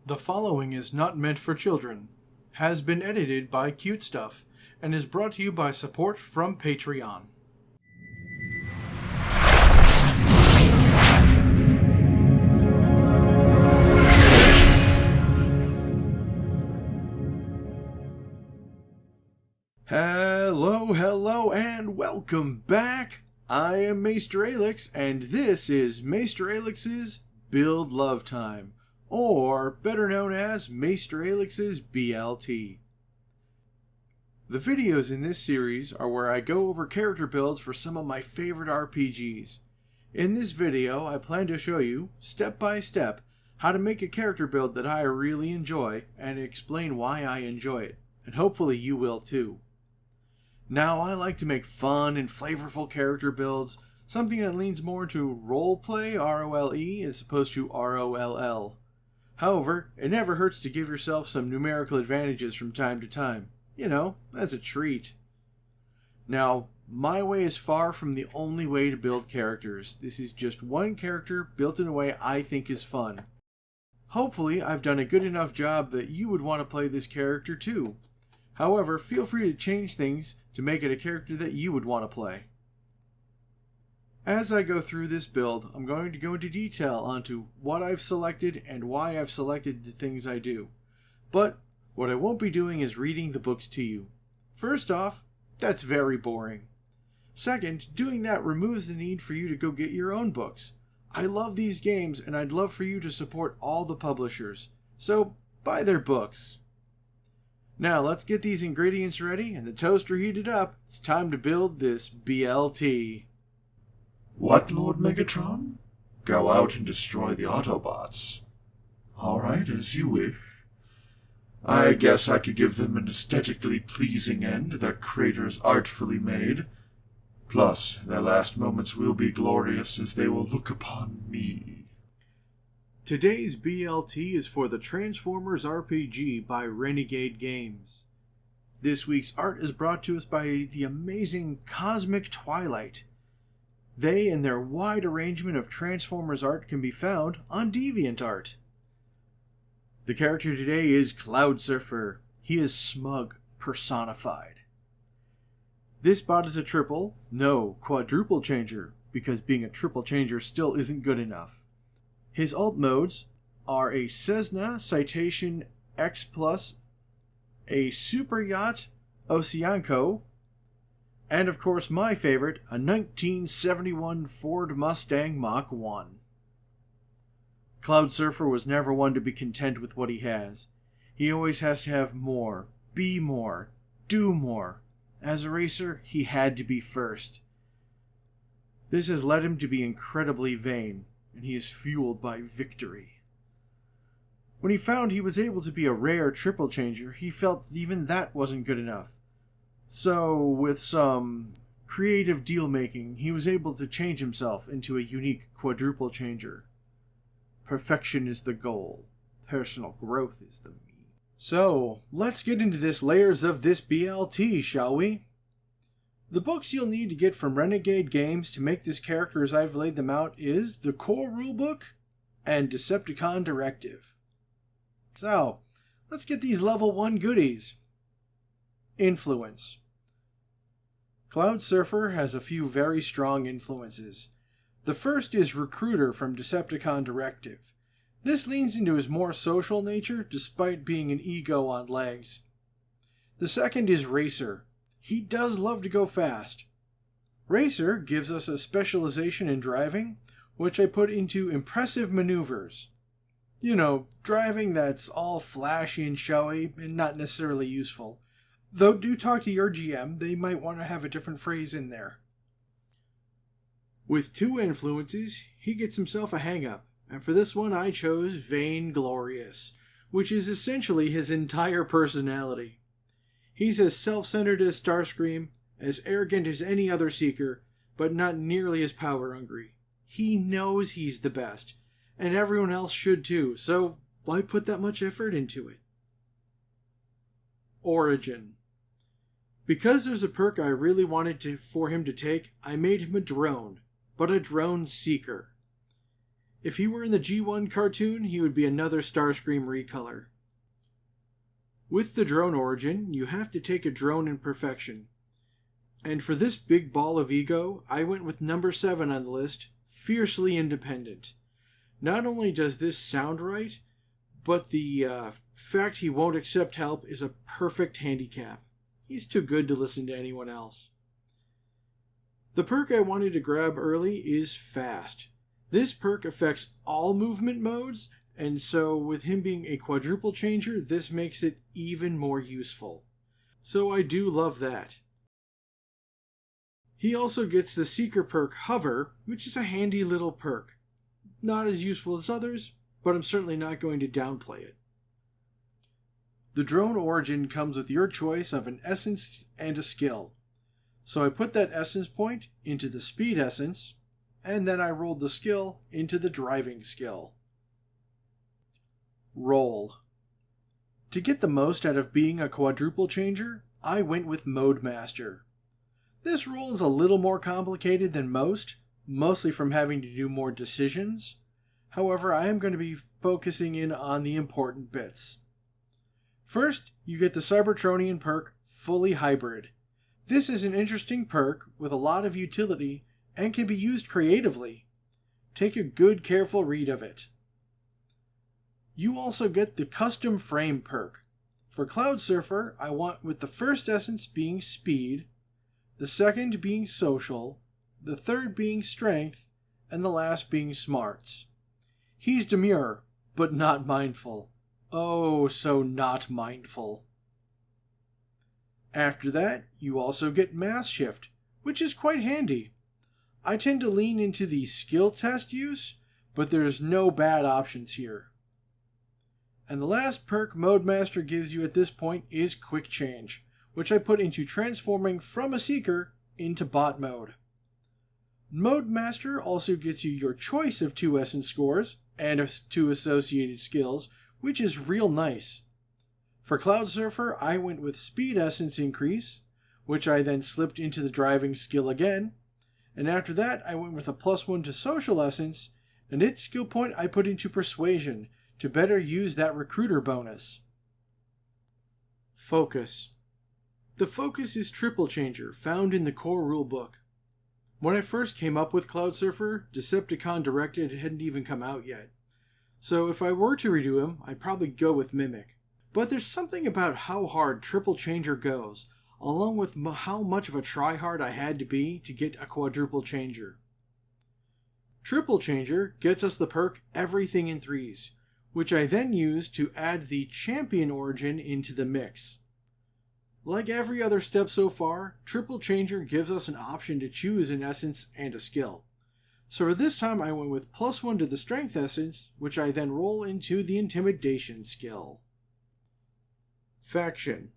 The following is not meant for children, has been edited by Cute Stuff, and is brought to you by support from Patreon. Hello, and welcome back! I am MaesterAelix, and this is MaesterAelix's Build Love Time, or better known as MaesterAelix's BLT. The videos in this series are where I go over character builds for some of my favorite RPGs. In this video, I plan to show you, step by step, how to make a character build that I really enjoy, and explain why I enjoy it, and hopefully you will too. Now, I like to make fun and flavorful character builds, something that leans more to roleplay, R-O-L-E, as opposed to R-O-L-L. However, it never hurts to give yourself some numerical advantages from time to time. You know, as a treat. Now, my way is far from the only way to build characters. This is just one character built in a way I think is fun. Hopefully, I've done a good enough job that you would want to play this character too. However, feel free to change things to make it a character that you would want to play. As I go through this build, I'm going to go into detail onto what I've selected and why I've selected the things I do. But what I won't be doing is reading the books to you. First off, that's very boring. Second, doing that removes the need for you to go get your own books. I love these games and I'd love for you to support all the publishers. So, buy their books. Now, let's get these ingredients ready and the toaster heated up. It's time to build this BLT. What, Lord Megatron? Go out and destroy the Autobots. All right, as you wish. I guess I could give them an aesthetically pleasing end their creators artfully made. Plus, their last moments will be glorious as they will look upon me. Today's BLT is for the Transformers RPG by Renegade Games. This week's art is brought to us by the amazing CosmicTwilight. They and their wide arrangement of Transformers art can be found on DeviantArt. The character today is Cloudsurfer. He is smug personified. This bot is a quadruple changer, because being a triple changer still isn't good enough. His alt modes are a Cessna Citation X+, a Super Yacht Oceanco, and of course my favorite, a 1971 Ford Mustang Mach 1. Cloudsurfer was never one to be content with what he has. He always has to have more, be more, do more. As a racer, he had to be first. This has led him to be incredibly vain, and he is fueled by victory. When he found he was able to be a rare triple changer, he felt even that wasn't good enough. So, with some creative deal-making, he was able to change himself into a unique quadruple changer. Perfection is the goal. Personal growth is the mean. So, let's get into this layers of this BLT, shall we? The books you'll need to get from Renegade Games to make this character as I've laid them out is the Core Rulebook and Decepticon Directive. So, let's get these level 1 goodies. Influence. Cloudsurfer has a few very strong influences. The first is Recruiter from Decepticon Directive. This leans into his more social nature despite being an ego on legs. The second is Racer. He does love to go fast. Racer gives us a specialization in driving, which I put into Impressive Maneuvers. You know, driving that's all flashy and showy and not necessarily useful. Though do talk to your GM, they might want to have a different phrase in there. With 2 influences, he gets himself a hang-up, and for this one I chose Vainglorious, which is essentially his entire personality. He's as self-centered as Starscream, as arrogant as any other Seeker, but not nearly as power-hungry. He knows he's the best, and everyone else should too, so why put that much effort into it? Origin. Because there's a perk I really wanted for him to take, I made him a drone, but a drone seeker. If he were in the G1 cartoon, he would be another Starscream recolor. With the drone origin, you have to take a drone in perfection. And for this big ball of ego, I went with number 7 on the list, Fiercely Independent. Not only does this sound right, but the fact he won't accept help is a perfect handicap. He's too good to listen to anyone else. The perk I wanted to grab early is Fast. This perk affects all movement modes, and so with him being a quadruple changer, this makes it even more useful. So I do love that. He also gets the Seeker perk Hover, which is a handy little perk. Not as useful as others, but I'm certainly not going to downplay it. The drone origin comes with your choice of an essence and a skill. So I put that essence point into the speed essence, and then I rolled the skill into the driving skill. Roll. To get the most out of being a quadruple changer, I went with Mode Master. This roll is a little more complicated than most, mostly from having to do more decisions. However, I am going to be focusing in on the important bits. First, you get the Cybertronian perk, Fully Hybrid. This is an interesting perk with a lot of utility and can be used creatively. Take a good, careful read of it. You also get the Custom Frame perk. For Cloudsurfer, I went with the first essence being Speed, the second being Social, the third being Strength, and the last being Smarts. He's demure, but not mindful. Oh, so not mindful. After that, you also get Mass Shift, which is quite handy. I tend to lean into the skill test use, but there's no bad options here. And the last perk Mode Master gives you at this point is Quick Change, which I put into transforming from a Seeker into bot mode. Mode Master also gets you your choice of 2 essence scores and 2 associated skills, which is real nice. For Cloudsurfer, I went with Speed Essence Increase, which I then slipped into the driving skill again, and after that I went with a +1 to Social Essence, and its skill point I put into Persuasion to better use that recruiter bonus. Focus. The Focus is Triple Changer, found in the core rulebook. When I first came up with Cloudsurfer, Decepticon Directed hadn't even come out yet. So if I were to redo him, I'd probably go with Mimic. But there's something about how hard Triple Changer goes, along with how much of a tryhard I had to be to get a Quadruple Changer. Triple Changer gets us the perk Everything in Threes, which I then use to add the Champion origin into the mix. Like every other step so far, Triple Changer gives us an option to choose an essence and a skill. So for this time I went with +1 to the Strength essence, which I then roll into the Intimidation skill. Faction.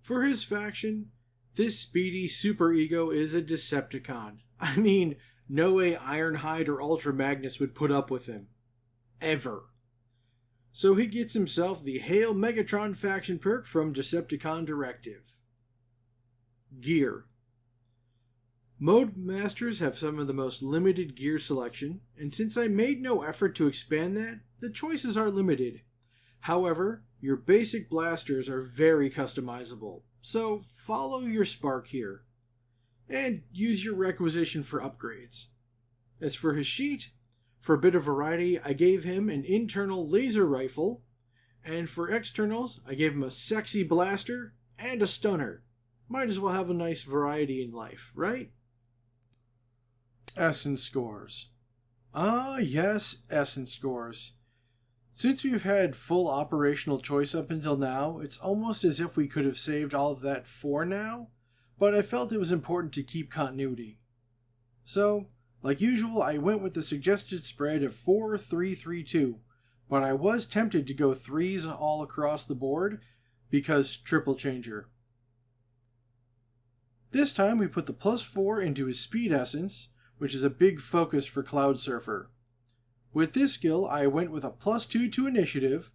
For his faction, this speedy superego is a Decepticon. I mean, no way Ironhide or Ultra Magnus would put up with him. Ever. So he gets himself the Hail Megatron faction perk from Decepticon Directive. Gear. Mode Masters have some of the most limited gear selection, and since I made no effort to expand that, the choices are limited. However, your basic blasters are very customizable, so follow your spark here. And use your requisition for upgrades. As for his sheet, for a bit of variety, I gave him an internal laser rifle, and for externals, I gave him a sexy blaster and a stunner. Might as well have a nice variety in life, right? Essence scores. Ah, yes, essence scores. Since we've had full operational choice up until now, it's almost as if we could have saved all of that for now, but I felt it was important to keep continuity. So, like usual, I went with the suggested spread of 4-3-3-2, but I was tempted to go 3s all across the board because Triple Changer. This time we put the +4 into his Speed Essence, which is a big focus for Cloudsurfer. With this skill, I went with a +2 to Initiative,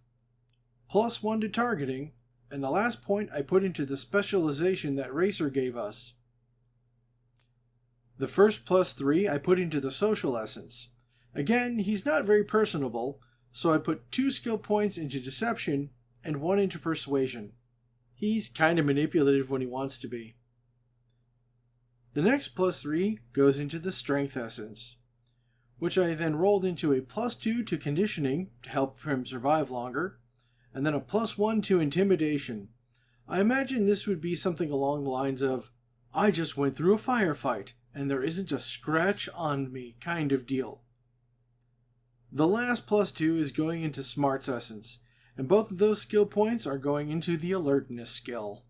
+1 to Targeting, and the last point I put into the specialization that Racer gave us. The first +3 I put into the Social Essence. Again, he's not very personable, so I put 2 skill points into deception and 1 into persuasion. He's kind of manipulative when he wants to be. The next +3 goes into the strength essence, which I then rolled into a +2 to conditioning to help him survive longer, and then a +1 to intimidation. I imagine this would be something along the lines of, I just went through a firefight, and there isn't a scratch on me kind of deal. The last +2 is going into smarts essence, and both of those skill points are going into the alertness skill.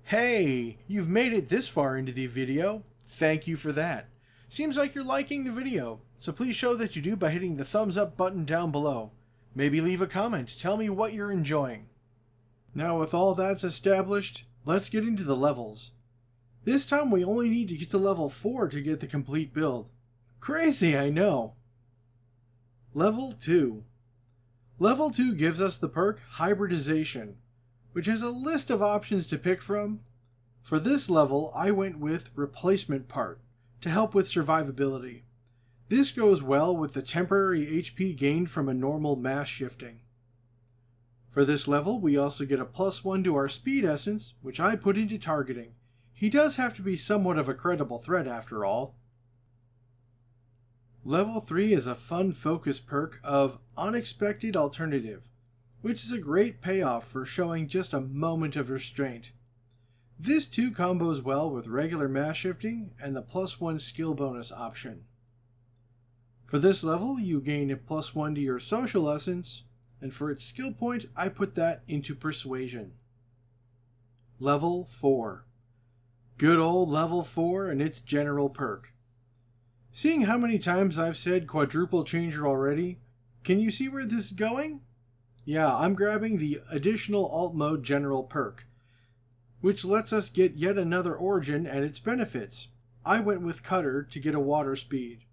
Hey, you've made it this far into the video. Thank you for that. Seems like you're liking the video, so please show that you do by hitting the thumbs up button down below. Maybe leave a comment, tell me what you're enjoying. Now with all that's established, let's get into the levels. This time we only need to get to level 4 to get the complete build. Crazy, I know. Level 2. Level 2 gives us the perk Hybridization, which has a list of options to pick from. For this level, I went with Replacement Part, to help with survivability. This goes well with the temporary HP gained from a normal mass shifting. For this level, we also get a +1 to our speed essence, which I put into targeting. He does have to be somewhat of a credible threat after all. Level 3 is a fun focus perk of Unexpected Alternative, which is a great payoff for showing just a moment of restraint. This too combos well with regular mass shifting and the +1 skill bonus option. For this level, you gain a +1 to your social essence, and for its skill point, I put that into persuasion. Level 4. Good old level 4 and its general perk. Seeing how many times I've said quadruple changer already, can you see where this is going? Yeah, I'm grabbing the additional alt mode general perk, which lets us get yet another origin and its benefits. I went with Cutter to get a water speed.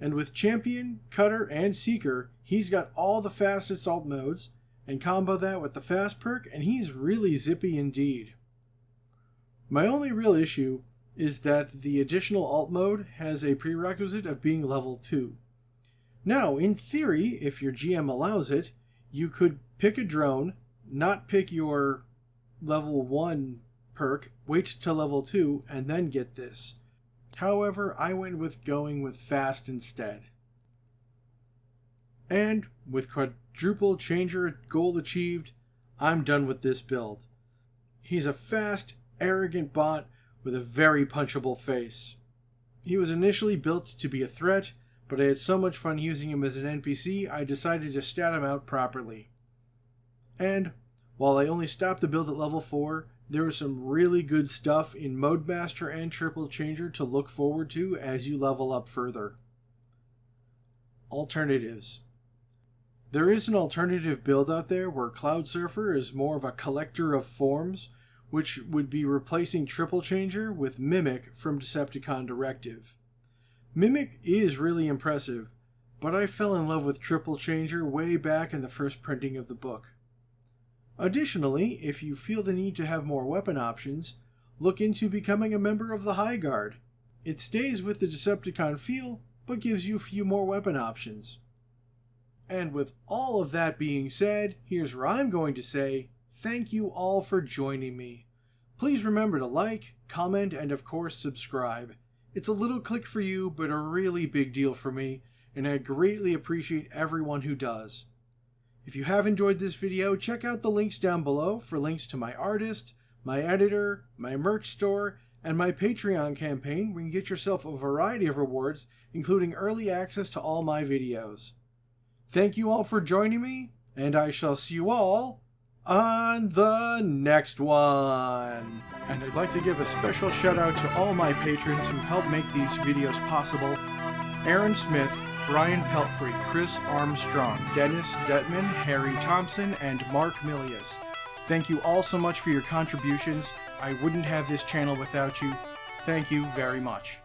And with Champion, Cutter, and Seeker, he's got all the fastest alt modes, and combo that with the fast perk, and he's really zippy indeed. My only real issue is that the additional alt mode has a prerequisite of being level 2. Now, in theory, if your GM allows it, you could pick a drone, not pick your level 1 perk, wait till level 2, and then get this. However, I went with going with fast instead. And with quadruple changer goal achieved, I'm done with this build. He's a fast, arrogant bot with a very punchable face. He was initially built to be a threat, but I had so much fun using him as an NPC, I decided to stat him out properly. And while I only stopped the build at level 4, there was some really good stuff in Mode Master and Triple Changer to look forward to as you level up further. Alternatives. There is an alternative build out there where Cloudsurfer is more of a collector of forms, which would be replacing Triple Changer with Mimic from Decepticon Directive. Mimic is really impressive, but I fell in love with Triple Changer way back in the first printing of the book. Additionally, if you feel the need to have more weapon options, look into becoming a member of the High Guard. It stays with the Decepticon feel, but gives you a few more weapon options. And with all of that being said, here's where I'm going to say, thank you all for joining me. Please remember to like, comment, and of course subscribe. It's a little click for you, but a really big deal for me, and I greatly appreciate everyone who does. If you have enjoyed this video, check out the links down below for links to my artist, my editor, my merch store, and my Patreon campaign where you can get yourself a variety of rewards, including early access to all my videos. Thank you all for joining me, and I shall see you all on the next one. And I'd like to give a special shout out to all my patrons who help make these videos possible. Aaron Smith, Brian Pelfrey, Chris Armstrong, Dennis Detman, Harry Thompson, and Mark Milius. Thank you all so much for your contributions. I wouldn't have this channel without you. Thank you very much.